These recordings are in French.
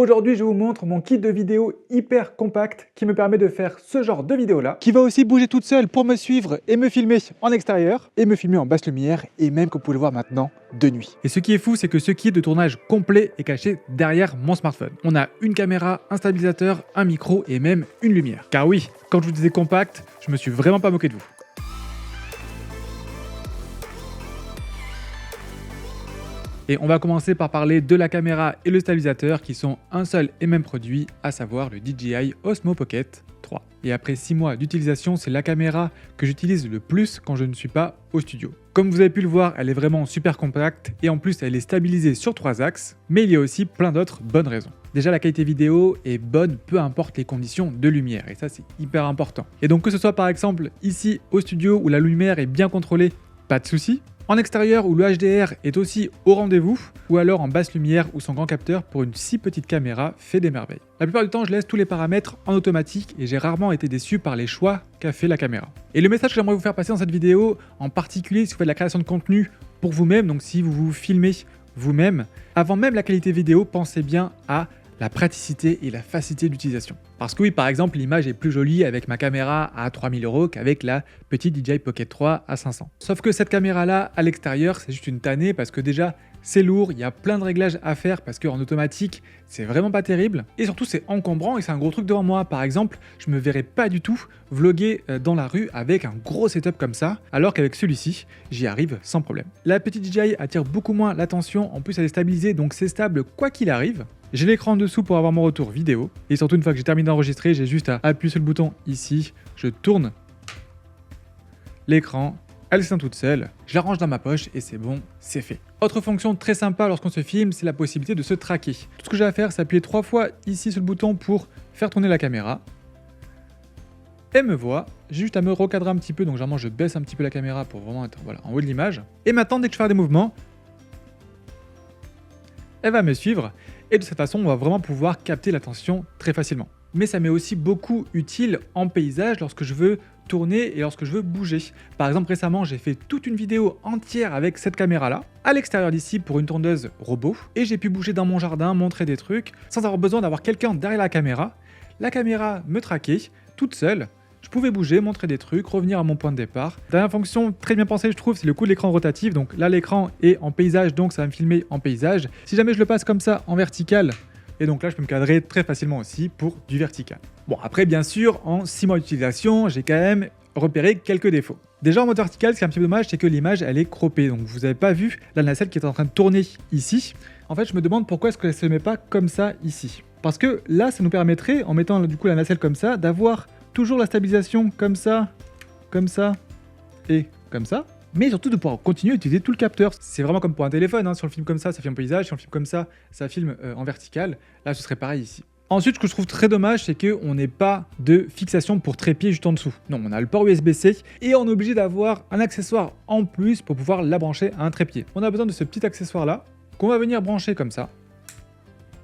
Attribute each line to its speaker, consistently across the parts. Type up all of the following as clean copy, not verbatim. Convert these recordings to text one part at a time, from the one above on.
Speaker 1: Aujourd'hui, je vous montre mon kit de vidéo hyper compact qui me permet de faire ce genre de vidéo là, qui va aussi bouger toute seule pour me suivre et me filmer en extérieur et me filmer en basse lumière et même comme vous pouvez le voir maintenant de nuit. Et ce qui est fou, c'est que ce kit de tournage complet est caché derrière mon smartphone. On a une caméra, un stabilisateur, un micro et même une lumière. Car oui, quand je vous disais compact, je me suis vraiment pas moqué de vous. Et on va commencer par parler de la caméra et le stabilisateur qui sont un seul et même produit, à savoir le DJI Osmo Pocket 3. Et après 6 mois d'utilisation, c'est la caméra que j'utilise le plus quand je ne suis pas au studio. Comme vous avez pu le voir, elle est vraiment super compacte et en plus elle est stabilisée sur 3 axes, mais il y a aussi plein d'autres bonnes raisons. Déjà la qualité vidéo est bonne peu importe les conditions de lumière et ça c'est hyper important. Et donc que ce soit par exemple ici au studio où la lumière est bien contrôlée, pas de souci. En extérieur où le HDR est aussi au rendez-vous, ou alors en basse lumière où son grand capteur pour une si petite caméra fait des merveilles. La plupart du temps, je laisse tous les paramètres en automatique et j'ai rarement été déçu par les choix qu'a fait la caméra. Et le message que j'aimerais vous faire passer dans cette vidéo, en particulier si vous faites de la création de contenu pour vous-même, donc si vous vous filmez vous-même, avant même la qualité vidéo, pensez bien à la praticité et la facilité d'utilisation. Parce que oui, par exemple, l'image est plus jolie avec ma caméra à 3000 € qu'avec la petite DJI Pocket 3 à 500. Sauf que cette caméra-là, à l'extérieur, c'est juste une tannée parce que déjà, c'est lourd, il y a plein de réglages à faire parce qu'en automatique, c'est vraiment pas terrible. Et surtout, c'est encombrant et c'est un gros truc devant moi. Par exemple, je me verrais pas du tout vlogger dans la rue avec un gros setup comme ça, alors qu'avec celui-ci, j'y arrive sans problème. La petite DJI attire beaucoup moins l'attention, en plus elle est stabilisée, donc c'est stable quoi qu'il arrive. J'ai l'écran en dessous pour avoir mon retour vidéo. Et surtout, une fois que j'ai terminé d'enregistrer, j'ai juste à appuyer sur le bouton ici. Je tourne l'écran. Elle s'éteint toute seule. Je la range dans ma poche et c'est bon, c'est fait. Autre fonction très sympa lorsqu'on se filme, c'est la possibilité de se traquer. Tout ce que j'ai à faire, c'est appuyer 3 fois ici sur le bouton pour faire tourner la caméra. Elle me voit. J'ai juste à me recadrer un petit peu. Donc, généralement, je baisse un petit peu la caméra pour vraiment être en haut de l'image. Et maintenant, dès que je fais des mouvements, elle va me suivre. Et de cette façon, on va vraiment pouvoir capter l'attention très facilement. Mais ça m'est aussi beaucoup utile en paysage lorsque je veux tourner et lorsque je veux bouger. Par exemple, récemment, j'ai fait toute une vidéo entière avec cette caméra-là, à l'extérieur d'ici pour une tondeuse robot, et j'ai pu bouger dans mon jardin, montrer des trucs, sans avoir besoin d'avoir quelqu'un derrière la caméra. La caméra me traquait, toute seule. Je pouvais bouger, montrer des trucs, revenir à mon point de départ. Dernière fonction très bien pensée, je trouve, c'est le coup de l'écran rotatif. Donc là, l'écran est en paysage, donc ça va me filmer en paysage. Si jamais je le passe comme ça en vertical, et donc là, je peux me cadrer très facilement aussi pour du vertical. Bon, après, bien sûr, en 6 mois d'utilisation, j'ai quand même repéré quelques défauts. Déjà, en mode vertical, ce qui est un petit peu dommage, c'est que l'image, elle est croppée. Donc vous n'avez pas vu la nacelle qui est en train de tourner ici. En fait, je me demande pourquoi est-ce qu'elle ne se met pas comme ça ici. Parce que là, ça nous permettrait, en mettant du coup la nacelle comme ça, d'avoir toujours la stabilisation comme ça et comme ça, mais surtout de pouvoir continuer à utiliser tout le capteur. C'est vraiment comme pour un téléphone, hein. Si on le filme comme ça filme en paysage, si on le filme comme ça filme en vertical. Là, ce serait pareil ici. Ensuite, ce que je trouve très dommage, c'est qu'on n'ait pas de fixation pour trépied juste en dessous. Non, on a le port USB-C et on est obligé d'avoir un accessoire en plus pour pouvoir la brancher à un trépied. On a besoin de ce petit accessoire-là qu'on va venir brancher comme ça.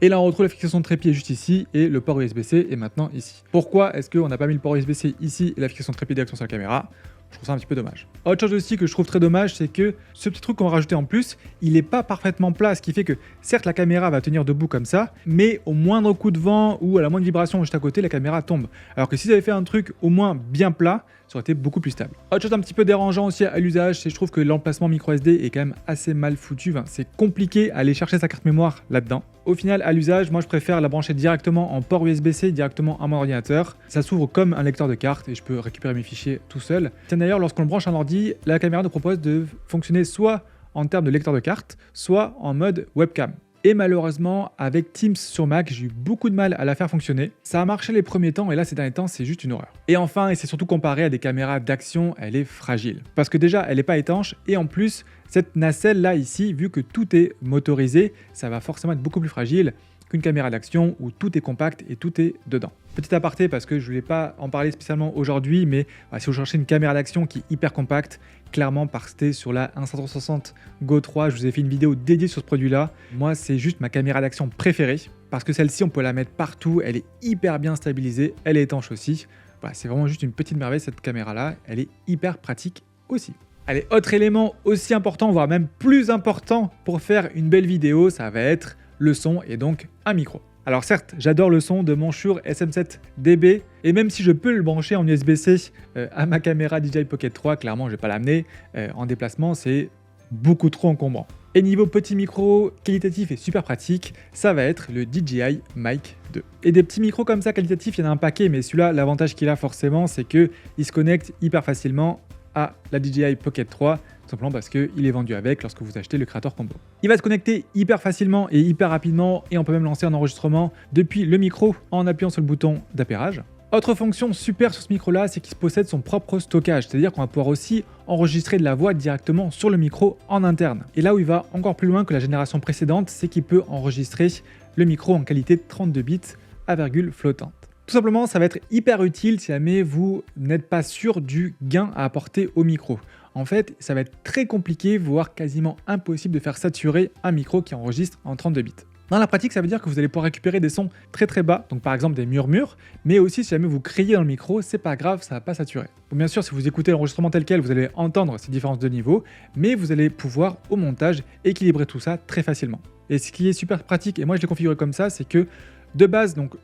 Speaker 1: Et là, on retrouve la fixation de trépied juste ici et le port USB-C est maintenant ici. Pourquoi est-ce qu'on n'a pas mis le port USB-C ici et la fixation de trépied direction sur la caméra? Je trouve ça un petit peu dommage. Autre chose aussi que je trouve très dommage, c'est que ce petit truc qu'on va rajouter en plus, il n'est pas parfaitement plat, ce qui fait que certes la caméra va tenir debout comme ça, mais au moindre coup de vent ou à la moindre vibration juste à côté, la caméra tombe. Alors que si j'avais fait un truc au moins bien plat, ça aurait été beaucoup plus stable. Autre chose un petit peu dérangeant aussi à l'usage, c'est que je trouve que l'emplacement micro SD est quand même assez mal foutu. Enfin, c'est compliqué à aller chercher sa carte mémoire là-dedans. Au final, à l'usage, moi je préfère la brancher directement en port USB-C, directement à mon ordinateur. Ça s'ouvre comme un lecteur de carte et je peux récupérer mes fichiers tout seul. Tiens d'ailleurs, lorsqu'on le branche à un ordi, la caméra nous propose de fonctionner soit en termes de lecteur de carte, soit en mode webcam. Et malheureusement, avec Teams sur Mac, j'ai eu beaucoup de mal à la faire fonctionner. Ça a marché les premiers temps et là, ces derniers temps, c'est juste une horreur. Et enfin, et c'est surtout comparé à des caméras d'action, elle est fragile. Parce que déjà, elle n'est pas étanche et en plus, cette nacelle là ici, vu que tout est motorisé, ça va forcément être beaucoup plus fragile qu'une caméra d'action où tout est compact et tout est dedans. Petit aparté parce que je ne voulais pas en parler spécialement aujourd'hui, mais si vous cherchez une caméra d'action qui est hyper compacte, clairement partez sur la 1.560 Go 3, je vous ai fait une vidéo dédiée sur ce produit-là. Moi, c'est juste ma caméra d'action préférée parce que celle-ci, on peut la mettre partout, elle est hyper bien stabilisée, elle est étanche aussi. Voilà, c'est vraiment juste une petite merveille cette caméra-là, elle est hyper pratique aussi. Allez, autre élément aussi important, voire même plus important pour faire une belle vidéo, ça va être le son et donc un micro. Alors certes, j'adore le son de mon Shure SM7DB, et même si je peux le brancher en USB-C à ma caméra DJI Pocket 3, clairement je vais pas l'amener en déplacement, c'est beaucoup trop encombrant. Et niveau petit micro qualitatif et super pratique, ça va être le DJI Mic 2. Et des petits micros comme ça qualitatifs, il y en a un paquet, mais celui-là, l'avantage qu'il a forcément, c'est qu'il se connecte hyper facilement à la DJI Pocket 3, tout simplement parce qu'il est vendu avec lorsque vous achetez le Creator Combo. Il va se connecter hyper facilement et hyper rapidement, et on peut même lancer un enregistrement depuis le micro en appuyant sur le bouton d'appairage. Autre fonction super sur ce micro-là, c'est qu'il possède son propre stockage, c'est-à-dire qu'on va pouvoir aussi enregistrer de la voix directement sur le micro en interne. Et là où il va encore plus loin que la génération précédente, c'est qu'il peut enregistrer le micro en qualité de 32 bits à virgule flottante. Tout simplement, ça va être hyper utile si jamais vous n'êtes pas sûr du gain à apporter au micro. En fait, ça va être très compliqué, voire quasiment impossible de faire saturer un micro qui enregistre en 32 bits. Dans la pratique, ça veut dire que vous allez pouvoir récupérer des sons très très bas, donc par exemple des murmures, mais aussi si jamais vous criez dans le micro, c'est pas grave, ça va pas saturer. Bon, bien sûr, si vous écoutez l'enregistrement tel quel, vous allez entendre ces différences de niveau, mais vous allez pouvoir au montage équilibrer tout ça très facilement. Et ce qui est super pratique, et moi je l'ai configuré comme ça, c'est que de base, donc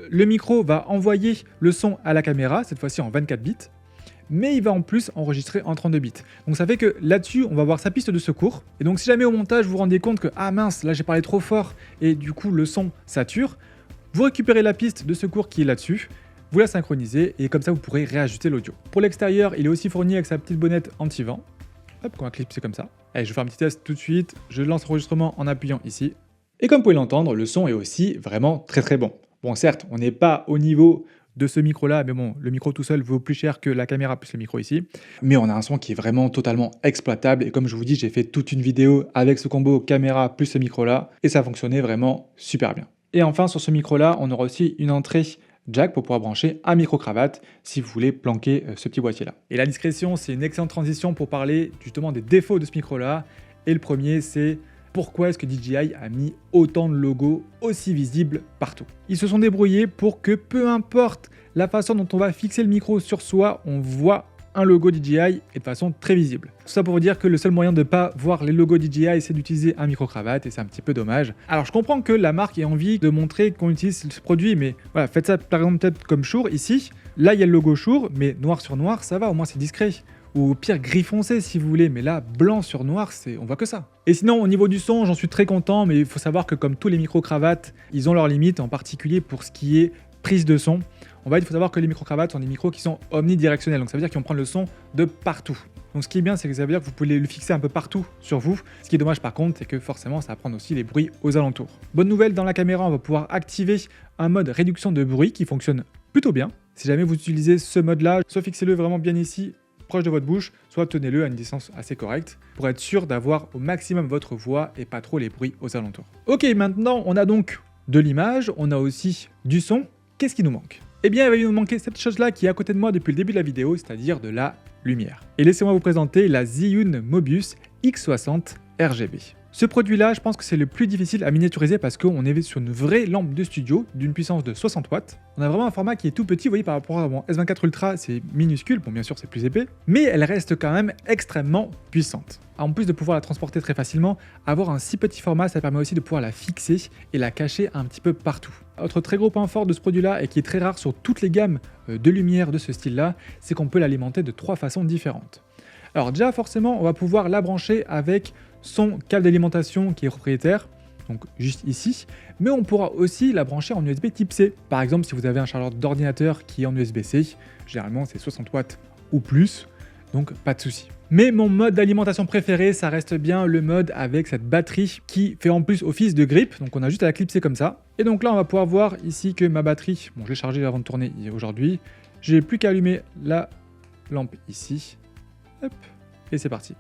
Speaker 1: le micro va envoyer le son à la caméra, cette fois-ci en 24 bits, mais il va en plus enregistrer en 32 bits. Donc ça fait que là-dessus, on va voir sa piste de secours. Et donc si jamais au montage, vous vous rendez compte que « Ah mince, là j'ai parlé trop fort » et du coup le son sature, vous récupérez la piste de secours qui est là-dessus, vous la synchronisez et comme ça vous pourrez réajuster l'audio. Pour l'extérieur, il est aussi fourni avec sa petite bonnette anti-vent. Hop, qu'on va clipser comme ça. Allez, je vais faire un petit test tout de suite. Je lance l'enregistrement en appuyant ici. Et comme vous pouvez l'entendre, le son est aussi vraiment très très bon. Bon, certes, on n'est pas au niveau de ce micro-là, mais bon, le micro tout seul vaut plus cher que la caméra plus le micro ici. Mais on a un son qui est vraiment totalement exploitable. Et comme je vous dis, j'ai fait toute une vidéo avec ce combo caméra plus ce micro-là, et ça fonctionnait vraiment super bien. Et enfin, sur ce micro-là, on aura aussi une entrée jack pour pouvoir brancher un micro-cravate si vous voulez planquer ce petit boîtier-là. Et la discrétion, c'est une excellente transition pour parler justement des défauts de ce micro-là. Et le premier, c'est pourquoi est-ce que DJI a mis autant de logos aussi visibles partout? Ils se sont débrouillés pour que peu importe la façon dont on va fixer le micro sur soi, on voit un logo DJI et de façon très visible. Tout ça pour vous dire que le seul moyen de ne pas voir les logos DJI, c'est d'utiliser un micro-cravate et c'est un petit peu dommage. Alors je comprends que la marque ait envie de montrer qu'on utilise ce produit, mais voilà, faites ça par exemple peut-être comme Shure ici. Là il y a le logo Shure, mais noir sur noir, ça va, au moins c'est discret. Ou au pire gris foncé si vous voulez, mais là blanc sur noir, on voit que ça. Et sinon au niveau du son, j'en suis très content, mais il faut savoir que comme tous les micro-cravates, ils ont leurs limites, en particulier pour ce qui est prise de son. Il faut savoir que les micro-cravates sont des micros qui sont omnidirectionnels, donc ça veut dire qu'ils vont prendre le son de partout. Donc ce qui est bien, c'est que ça veut dire que vous pouvez le fixer un peu partout sur vous. Ce qui est dommage par contre, c'est que forcément ça va prendre aussi les bruits aux alentours. Bonne nouvelle, dans la caméra, on va pouvoir activer un mode réduction de bruit qui fonctionne plutôt bien. Si jamais vous utilisez ce mode-là, soit fixez-le vraiment bien ici, proche de votre bouche, soit tenez-le à une distance assez correcte pour être sûr d'avoir au maximum votre voix et pas trop les bruits aux alentours. Ok, maintenant on a donc de l'image, on a aussi du son. Qu'est-ce qui nous manque? Eh bien, il va nous manquer cette chose-là qui est à côté de moi depuis le début de la vidéo, c'est-à-dire de la lumière. Et laissez-moi vous présenter la Zhiyun Mobius X60 RGB. Ce produit-là, je pense que c'est le plus difficile à miniaturiser parce qu'on est sur une vraie lampe de studio d'une puissance de 60 watts. On a vraiment un format qui est tout petit, vous voyez, par rapport à mon S24 Ultra, c'est minuscule, bon bien sûr c'est plus épais, mais elle reste quand même extrêmement puissante. En plus de pouvoir la transporter très facilement, avoir un si petit format, ça permet aussi de pouvoir la fixer et la cacher un petit peu partout. Autre très gros point fort de ce produit-là, et qui est très rare sur toutes les gammes de lumière de ce style-là, c'est qu'on peut l'alimenter de 3 façons différentes. Alors déjà, forcément, on va pouvoir la brancher avec son câble d'alimentation qui est propriétaire, donc juste ici, mais on pourra aussi la brancher en USB type C. Par exemple, si vous avez un chargeur d'ordinateur qui est en USB-C, généralement c'est 60 watts ou plus, donc pas de souci. Mais mon mode d'alimentation préféré, ça reste bien le mode avec cette batterie qui fait en plus office de grip, donc on a juste à la clipser comme ça. Et donc là, on va pouvoir voir ici que ma batterie, bon je l'ai chargée avant de tourner aujourd'hui, j'ai plus qu'à allumer la lampe ici, hop, et c'est parti.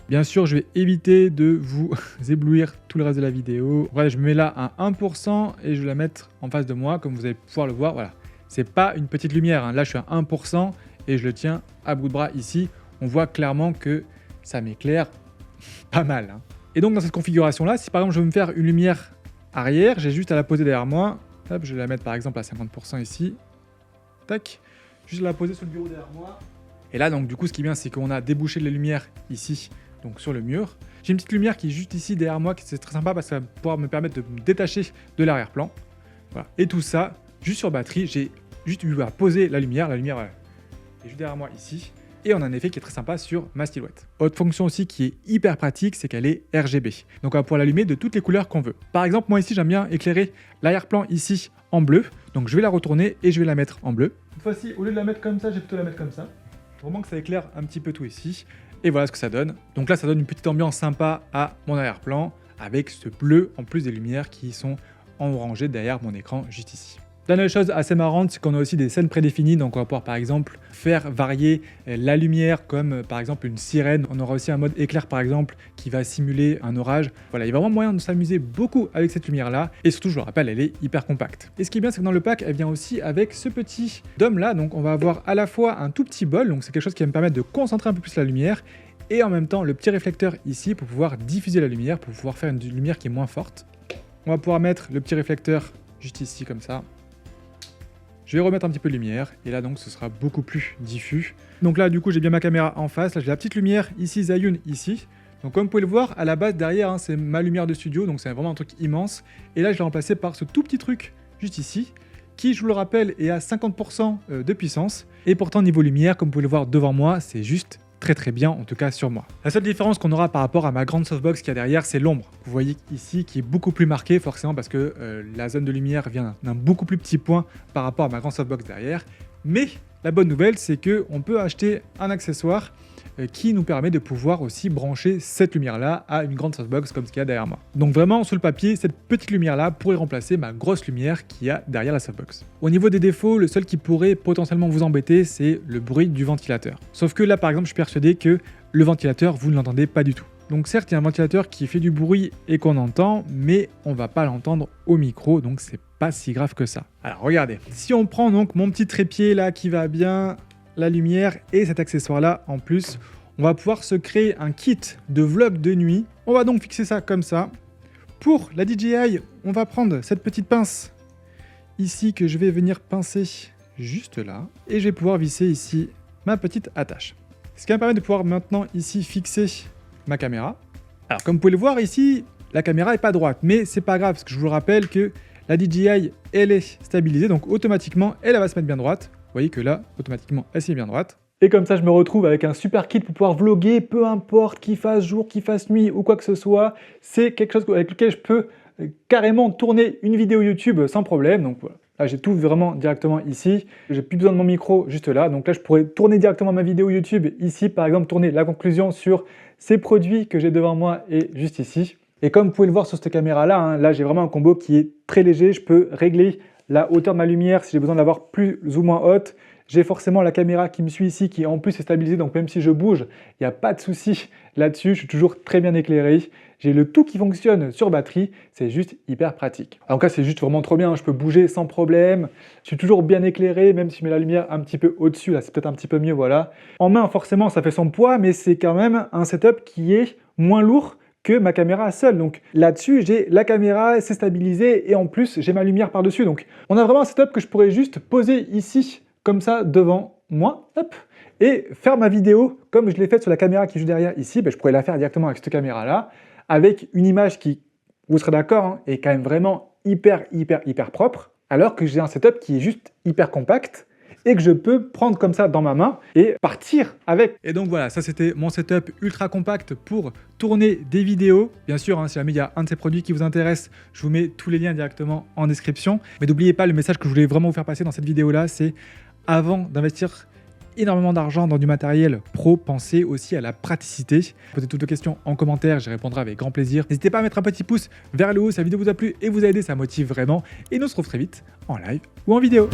Speaker 1: Bien sûr, je vais éviter de vous éblouir tout le reste de la vidéo. Voilà, je me mets là à 1% et je vais la mettre en face de moi, comme vous allez pouvoir le voir. Voilà, c'est pas une petite lumière, hein. Là, je suis à 1% et je le tiens à bout de bras ici. On voit clairement que ça m'éclaire pas mal, hein. Et donc, dans cette configuration-là, si par exemple je veux me faire une lumière arrière, j'ai juste à la poser derrière moi. Hop, je vais la mettre par exemple à 50% ici. Tac, juste la poser sur le bureau derrière moi. Et là, donc, du coup, ce qui est bien, c'est qu'on a débouché les lumières ici donc sur le mur. J'ai une petite lumière qui est juste ici derrière moi, qui c'est très sympa parce que ça va pouvoir me permettre de me détacher de l'arrière-plan. Voilà. Et tout ça, juste sur batterie, j'ai juste eu à poser la lumière voilà, est juste derrière moi ici. Et on a un effet qui est très sympa sur ma silhouette. Autre fonction aussi qui est hyper pratique, c'est qu'elle est RGB. Donc on va pouvoir l'allumer de toutes les couleurs qu'on veut. Par exemple, moi ici, j'aime bien éclairer l'arrière-plan ici en bleu. Donc je vais la retourner et je vais la mettre en bleu. Cette fois-ci, au lieu de la mettre comme ça, je vais plutôt la mettre comme ça. Vraiment que ça éclaire un petit peu tout ici. Et voilà ce que ça donne. Donc là, ça donne une petite ambiance sympa à mon arrière-plan avec ce bleu en plus des lumières qui sont en orangé derrière mon écran juste ici. Dernière chose assez marrante, c'est qu'on a aussi des scènes prédéfinies, donc on va pouvoir par exemple faire varier la lumière comme par exemple une sirène. On aura aussi un mode éclair par exemple qui va simuler un orage. Voilà, il y a vraiment moyen de s'amuser beaucoup avec cette lumière là et surtout je vous rappelle elle est hyper compacte. Et ce qui est bien c'est que dans le pack elle vient aussi avec ce petit dôme là, donc on va avoir à la fois un tout petit bol, donc c'est quelque chose qui va me permettre de concentrer un peu plus la lumière et en même temps le petit réflecteur ici pour pouvoir diffuser la lumière, pour pouvoir faire une lumière qui est moins forte. On va pouvoir mettre le petit réflecteur juste ici comme ça. Je vais remettre un petit peu de lumière, et là donc ce sera beaucoup plus diffus. Donc là du coup j'ai bien ma caméra en face, là j'ai la petite lumière ici, Zhiyun ici. Donc comme vous pouvez le voir, à la base derrière c'est ma lumière de studio, donc c'est vraiment un truc immense. Et là je l'ai remplacé par ce tout petit truc juste ici, qui je vous le rappelle est à 50% de puissance. Et pourtant niveau lumière, comme vous pouvez le voir devant moi, c'est juste très bien, en tout cas sur moi. La seule différence qu'on aura par rapport à ma grande softbox qu'il y a derrière, c'est l'ombre. Vous voyez ici qui est beaucoup plus marquée, forcément parce que la zone de lumière vient d'un beaucoup plus petit point par rapport à ma grande softbox derrière. Mais la bonne nouvelle, c'est qu'on peut acheter un accessoire qui nous permet de pouvoir aussi brancher cette lumière-là à une grande softbox comme ce qu'il y a derrière moi. Donc vraiment, sur le papier, cette petite lumière-là pourrait remplacer ma grosse lumière qu'il y a derrière la softbox. Au niveau des défauts, le seul qui pourrait potentiellement vous embêter, c'est le bruit du ventilateur. Sauf que là, par exemple, je suis persuadé que le ventilateur, vous ne l'entendez pas du tout. Donc certes, il y a un ventilateur qui fait du bruit et qu'on entend, mais on va pas l'entendre au micro, donc c'est pas si grave que ça. Alors regardez, si on prend donc mon petit trépied là qui va bien, la lumière et cet accessoire là en plus, on va pouvoir se créer un kit de vlog de nuit. On va donc fixer ça comme ça. Pour la DJI, on va prendre cette petite pince ici que je vais venir pincer juste là et je vais pouvoir visser ici ma petite attache. Ce qui va me permettre de pouvoir maintenant ici fixer ma caméra. Alors comme vous pouvez le voir ici, la caméra est pas droite, mais c'est pas grave parce que je vous rappelle que la DJI elle est stabilisée, donc automatiquement elle va se mettre bien droite. Vous voyez que là, automatiquement, elle s'est bien droite. Et comme ça, je me retrouve avec un super kit pour pouvoir vlogger, peu importe qu'il fasse jour, qu'il fasse nuit ou quoi que ce soit. C'est quelque chose avec lequel je peux carrément tourner une vidéo YouTube sans problème. Donc voilà, là j'ai tout vraiment directement ici. J'ai plus besoin de mon micro juste là. Donc là, je pourrais tourner directement ma vidéo YouTube ici. Par exemple, tourner la conclusion sur ces produits que j'ai devant moi et juste ici. Et comme vous pouvez le voir sur cette caméra-là, hein, là j'ai vraiment un combo qui est très léger. Je peux régler la hauteur de ma lumière si j'ai besoin de l'avoir plus ou moins haute. J'ai forcément la caméra qui me suit ici qui en plus est stabilisée, donc même si je bouge, il n'y a pas de souci là-dessus, je suis toujours très bien éclairé. J'ai le tout qui fonctionne sur batterie, c'est juste hyper pratique. En tout cas, c'est juste vraiment trop bien, je peux bouger sans problème, je suis toujours bien éclairé, même si je mets la lumière un petit peu au-dessus, là c'est peut-être un petit peu mieux, voilà. En main, forcément, ça fait son poids, mais c'est quand même un setup qui est moins lourd que ma caméra seule. Donc là-dessus, j'ai la caméra, c'est stabilisé, et en plus, j'ai ma lumière par-dessus. Donc on a vraiment un setup que je pourrais juste poser ici, comme ça devant moi, hop, et faire ma vidéo comme je l'ai faite sur la caméra qui est juste derrière ici. Ben, je pourrais la faire directement avec cette caméra là, avec une image qui, vous serez d'accord, hein, est quand même vraiment hyper propre, alors que j'ai un setup qui est juste hyper compact et que je peux prendre comme ça dans ma main et partir avec. Et donc voilà, ça c'était mon setup ultra compact pour tourner des vidéos. Bien sûr, hein, si jamais il y a un de ces produits qui vous intéresse, je vous mets tous les liens directement en description. Mais n'oubliez pas, le message que je voulais vraiment vous faire passer dans cette vidéo-là, c'est avant d'investir énormément d'argent dans du matériel pro, pensez aussi à la praticité. Posez toutes vos questions en commentaire, j'y répondrai avec grand plaisir. N'hésitez pas à mettre un petit pouce vers le haut si la vidéo vous a plu et vous a aidé, ça motive vraiment. Et nous on se retrouve très vite en live ou en vidéo.